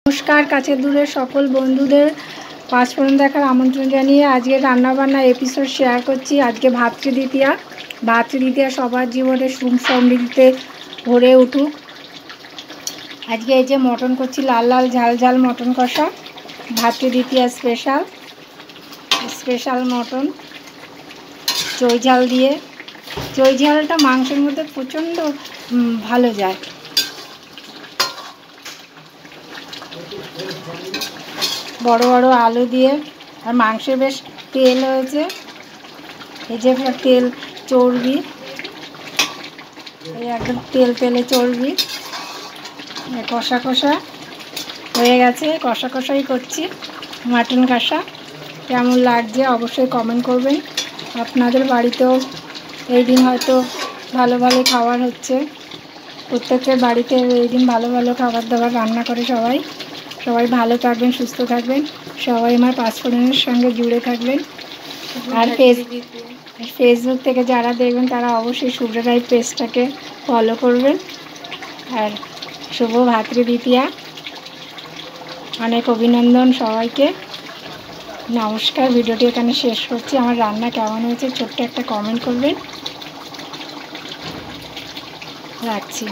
নমস্কার, কাছের দূরের সকল বন্ধুদের পাঁচফোড়ন দেখার আমন্ত্রণ জানিয়ে আজকে রান্নাবান্না এপিসোড শেয়ার করছি। আজকে ভাতৃদ্বিতীয়া সবার জীবনে সুখ সমৃদ্ধিতে ভরে উঠুক। আজকে এই যে মটন করছি, লাল লাল ঝাল ঝাল মটন কষা, ভাতৃদ্বিতীয়া স্পেশাল মটন চই ঝাল দিয়ে। চই ঝালটা মাংসের মধ্যে প্রচণ্ড ভালো যায়। বড় বড় আলু দিয়ে, আর মাংসে বেশ তেল হয়েছে, এই যে তেল চর্বি, এই একদম তেলে চর্বি। কষা কষা হয়ে গেছে, কষা কষাই করছি মাটন কষা। কেমন লাগছে অবশ্যই কমেন্ট করবেন। আপনাদের বাড়িতেও এই দিন হয়তো ভালো ভালো খাবার হচ্ছে, প্রত্যেকের বাড়িতে এই দিন ভালো ভালো খাবার দাবার রান্না করে সবাই ভালো থাকবেন, সুস্থ থাকবেন, সবাই আমার পাঁচফোড়নের সঙ্গে জুড়ে থাকবেন। আর ফেসবুক থেকে যারা দেখবেন তারা অবশ্যই শুভ্রা রায় পেজটাকে ফলো করবেন। আর শুভ ভাতৃদ্বিতীয়া, অনেক অভিনন্দন সবাইকে। নমস্কার, ভিডিওটি এখানে শেষ করছি। আমার রান্না কেমন হয়েছে ছোট্ট একটা কমেন্ট করবেন। রাখছি।